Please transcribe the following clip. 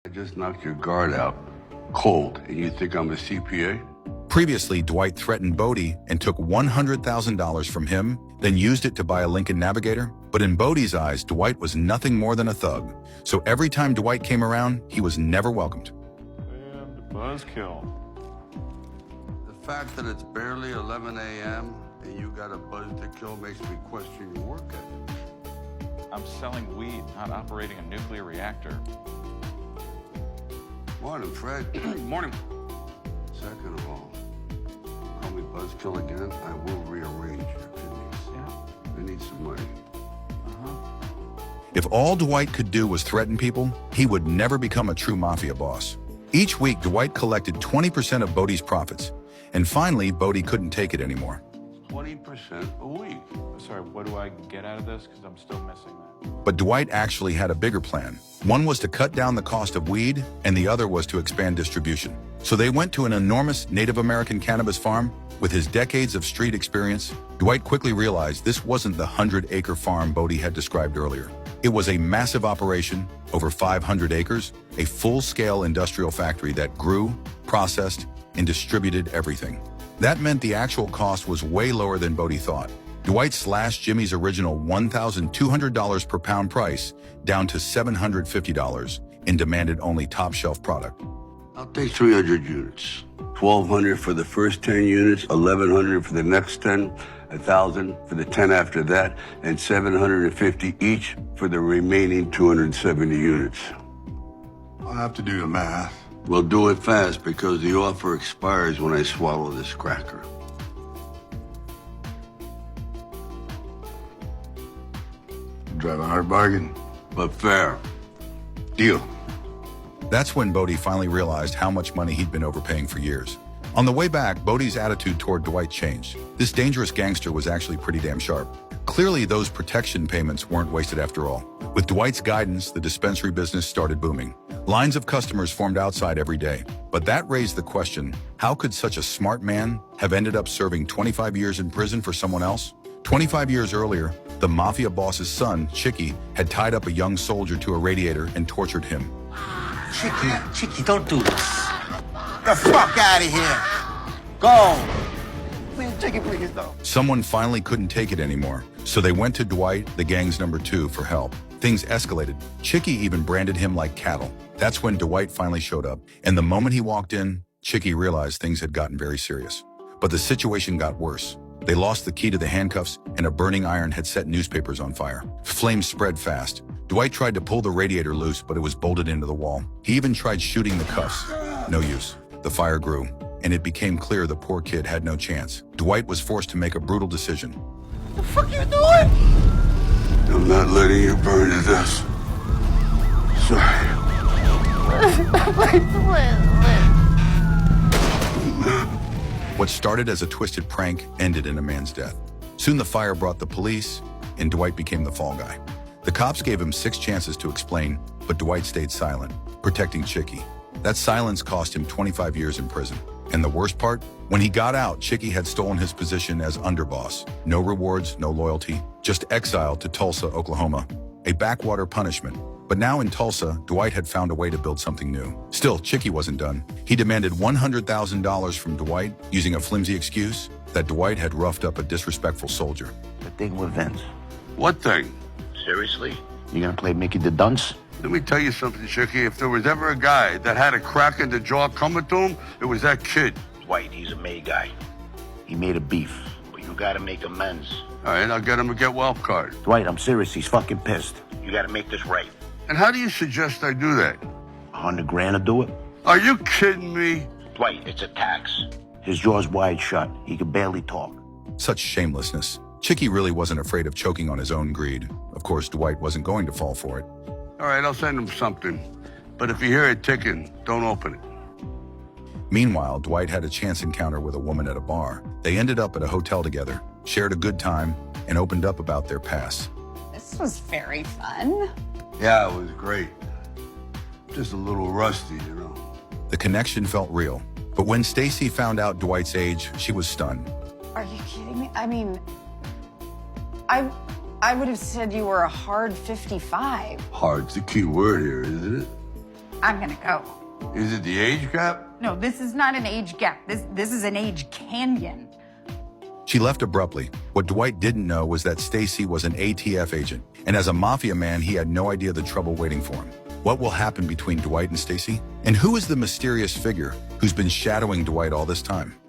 I just knocked your guard out cold, and you think I'm a CPA? Previously, Dwight threatened Bodie and took $100,000 from him, then used it to buy a Lincoln Navigator. But in Bodie's eyes, Dwight was nothing more than a thug. So every time Dwight came around, he was never welcomed. And buzzkill. The fact that it's barely 11 a.m. and you got a buzz to kill makes me question your work ethic. I'm selling weed, not operating a nuclear reactor. Morning, Fred. Morning. Second of all, call me buzzkill again, I will rearrange your kidneys. Yeah. I need some money. If all Dwight could do was threaten people, he would never become a true mafia boss. Each week, Dwight collected 20% of Bodie's profits. And finally, Bodie couldn't take it anymore. 20% a week. Sorry, what do I get out of this? Because I'm still missing that. But Dwight actually had a bigger plan. One was to cut down the cost of weed, and the other was to expand distribution. So they went to an enormous Native American cannabis farm. With his decades of street experience, Dwight quickly realized this wasn't the 100-acre farm Bodie had described earlier. It was a massive operation, over 500 acres, a full-scale industrial factory that grew, processed, and distributed everything. That meant the actual cost was way lower than Bodie thought. Dwight slashed Jimmy's original $1,200 per pound price down to $750 and demanded only top-shelf product. I'll take 300 units. 1,200 for the first 10 units, 1,100 for the next 10, 1,000 for the 10 after that, and 750 each for the remaining 270 units. I'll have to do the math. We'll do it fast because the offer expires when I swallow this cracker. Drive a hard bargain. But fair. Deal. That's when Bodie finally realized how much money he'd been overpaying for years. On the way back, Bodie's attitude toward Dwight changed. This dangerous gangster was actually pretty damn sharp. Clearly, those protection payments weren't wasted after all. With Dwight's guidance, the dispensary business started booming. Lines of customers formed outside every day. But that raised the question, how could such a smart man have ended up serving 25 years in prison for someone else? 25 years earlier, the mafia boss's son, Chicky, had tied up a young soldier to a radiator and tortured him. Chicky, don't do this. The fuck out of here. Go. Please, Chicky, please, though. Someone finally couldn't take it anymore, so they went to Dwight, the gang's number 2, for help. Things escalated. Chicky even branded him like cattle. That's when Dwight finally showed up, and the moment he walked in, Chicky realized things had gotten very serious. But the situation got worse. They lost the key to the handcuffs, and a burning iron had set newspapers on fire. Flames spread fast. Dwight tried to pull the radiator loose, but it was bolted into the wall. He even tried shooting the cuffs. No use. The fire grew, and it became clear the poor kid had no chance. Dwight was forced to make a brutal decision. What the fuck you doing? I'm not letting you burn to death. Sorry. What started as a twisted prank ended in a man's death. Soon the fire brought the police, and Dwight became the fall guy. The cops gave him 6 chances to explain, but Dwight stayed silent, protecting Chicky. That silence cost him 25 years in prison. And the worst part? When he got out, Chicky had stolen his position as underboss. No rewards, no loyalty, just exile to Tulsa, Oklahoma. A backwater punishment. But now in Tulsa, Dwight had found a way to build something new. Still, Chicky wasn't done. He demanded $100,000 from Dwight, using a flimsy excuse that Dwight had roughed up a disrespectful soldier. The thing with Vince. What thing? Seriously? You gonna play Mickey the Dunce? Let me tell you something, Chicky. If there was ever a guy that had a crack in the jaw coming to him, it was that kid. Dwight, he's a May guy. He made a beef, but you gotta make amends. All right, I'll get him a get well card. Dwight, I'm serious. He's fucking pissed. You gotta make this right. And how do you suggest I do that? $100,000 to do it? Are you kidding me? Dwight, it's a tax. His jaw's wide shut. He can barely talk. Such shamelessness. Chicky really wasn't afraid of choking on his own greed. Of course, Dwight wasn't going to fall for it. All right, I'll send him something. But if you hear it ticking, don't open it. Meanwhile, Dwight had a chance encounter with a woman at a bar. They ended up at a hotel together, shared a good time, and opened up about their past. This was very fun. Yeah, it was great. Just a little rusty, you know. The connection felt real. But when Stacy found out Dwight's age, she was stunned. Are you kidding me? I mean, I would have said you were a hard 55. Hard's the key word here, isn't it? I'm gonna go. Is it the age gap? No, this is not an age gap. This is an age canyon. She left abruptly. What Dwight didn't know was that Stacy was an ATF agent, and as a mafia man, he had no idea the trouble waiting for him. What will happen between Dwight and Stacy? And who is the mysterious figure who's been shadowing Dwight all this time?